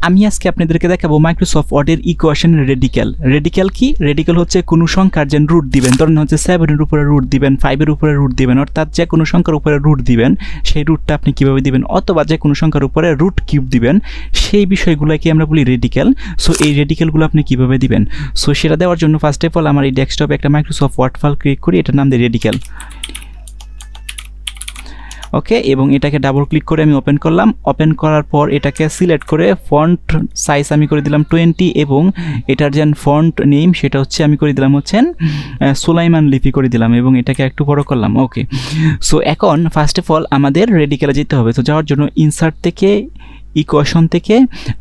আমি আজকে আপনাদেরকে দেখাবো মাইক্রোসফট ওয়ার্ডের ইকুয়েশন রেডিক্যাল। রেডিক্যাল কি? রেডিক্যাল হচ্ছে কোনো সংখ্যার যে রুট দিবেন, ধরেন হচ্ছে 7-এর উপরে রুট দিবেন, 5-এর উপরে রুট দিবেন, অর্থাৎ যে কোনো সংখ্যার উপরে রুট দিবেন সেই রুটটা আপনি কীভাবে দিবেন, অথবা যে কোনো সংখ্যার উপরে রুট কিউব দিবেন, সেই বিষয়গুলোকে আমরা বলি রেডিক্যাল। সো এই রেডিক্যালগুলো আপনি কীভাবে দিবেন, সো সেটা দেওয়ার জন্য ফার্স্ট অফ অল আমার এই ডেস্কটপে একটা মাইক্রোসফট ওয়ার্ড ফাইল ক্রিয়েট করি, এটার নাম দিই রেডিক্যাল। ওকে, এবং এটাকে ডাবল ক্লিক করে আমি ওপেন করলাম। ওপেন করার পর এটাকে সিলেক্ট করে ফন্ট সাইজ আমি করে দিলাম 20, এবং এটার যে ফন্ট নেম সেটা হচ্ছে আমি করে দিলাম হচ্ছে সুলাইমান লিপি করে দিলাম, এবং এটাকে একটু বড় করলাম। ওকে, সো এখন ফার্স্ট অফ অল আমাদের রেডিক্যালে যেতে হবে। তো যাওয়ার জন্য ইনসার্ট থেকে ইকুয়েশন থেকে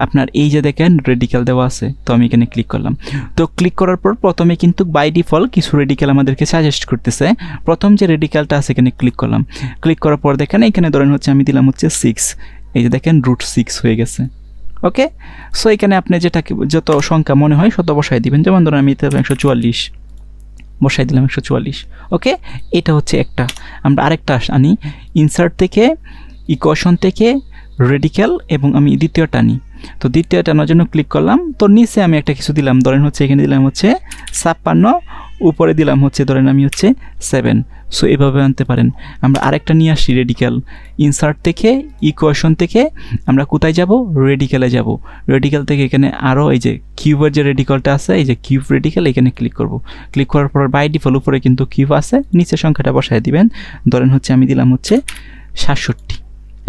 আপনার এই যে দেখেন রেডিক্যাল দেওয়া আছে, তো আমি এখানে ক্লিক করলাম। তো ক্লিক করার পর প্রথমে কিন্তু বাই ডিফল্ট কিছু রেডিক্যাল আমাদেরকে সাজেস্ট করতেছে। প্রথম যে রেডিক্যালটা আছে এখানে ক্লিক করলাম। ক্লিক করার পর দেখেন এখানে ধরেন হচ্ছে আমি দিলাম হচ্ছে 6, এই যে দেখেন √6 হয়ে গেছে। ওকে, সো এখানে আপনি যেটাকে যত সংখ্যা মনে হয় শত বসাই দিবেন, যেমন ধরেন আমি 144 বসাই দিলাম 144। ওকে, এটা হচ্ছে একটা। আমরা আরেকটা আনি, ইনসার্ট থেকে ইকুয়েশন থেকে রেডিক্যাল, এবং আমি দ্বিতীয়টা নিই। তো দ্বিতীয়টা আনার জন্য ক্লিক করলাম। তো নিচে আমি একটা কিছু দিলাম, ধরেন হচ্ছে এখানে দিলাম হচ্ছে 56, উপরে দিলাম হচ্ছে ধরেন আমি হচ্ছে 7। সো এভাবে আনতে পারেন। আমরা আরেকটা নিয়ে আসি রেডিক্যাল, ইনসার্ট থেকে ইকুয়েশন থেকে আমরা কোথায় যাব, রেডিক্যালে যাব। রেডিক্যাল থেকে এখানে আরও এই যে কিউবের যে রেডিক্যালটা আছে, এই যে কিউব রেডিক্যাল, এখানে ক্লিক করব। ক্লিক করার পর বাই ডিফল্ট উপরে কিন্তু কিউব আছে, নিচে সংখ্যাটা বসায় দিবেন। ধরেন হচ্ছে আমি দিলাম হচ্ছে 67।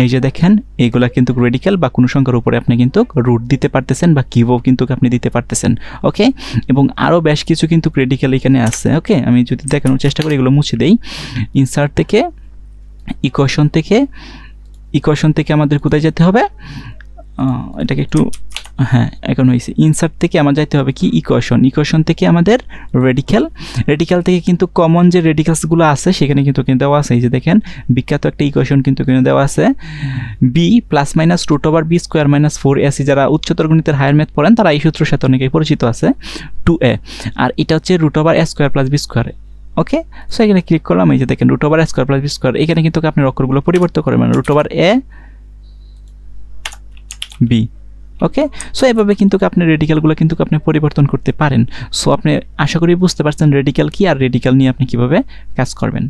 এই যে দেখেন এইগুলা কিন্তু রেডিক্যাল বা কোনো সংখ্যার উপরে আপনি কিন্তু রুট দিতে পারতেছেন, বা কিউবও কিন্তু আপনি দিতে পারতেছেন। ওকে, এবং আরও বেশ কিছু কিন্তু রেডিক্যাল এখানে আছে। ওকে, আমি যদি দেখানোর চেষ্টা করি, এগুলো মুছে দেই। ইনসার্ট থেকে ইকুয়েশন থেকে আমাদের কোথায় যেতে হবে, এটাকে একটু এখন হয়েছে। ইনসার্ট থেকে আমার যাইতে হবে কি, ইকুয়েশন থেকে আমাদের রেডিক্যাল থেকে কিন্তু কমন যে রেডিক্যালসগুলো আছে সেখানে কিন্তু দেওয়া আছে। এই যে দেখেন বিখ্যাত একটা ইকুয়েশন কিন্তু দেওয়া আছে, b ± √b² - 4ac। যারা উচ্চতর গণিতের হায়ার ম্যাথ পড়েন তারা এই সূত্রের সাথে অনেকেই পরিচিত আছে, 2a। আর এটা হচ্ছে √a² + b²। ওকে, সো এখানে ক্লিক করলাম। এই যে দেখেন √a² + b², এখানে কিন্তু আপনি অক্ষরগুলো পরিবর্তন করবেন, মানে √a b। ওকে, সো এভাবে কিন্তু আপনি রেডিক্যালগুলো কিন্তু আপনি পরিবর্তন করতে পারেন। সো আপনি আশা করি বুঝতে পারছেন রেডিক্যাল কি, আর রেডিক্যাল নিয়ে আপনি কিভাবে কাজ করবেন।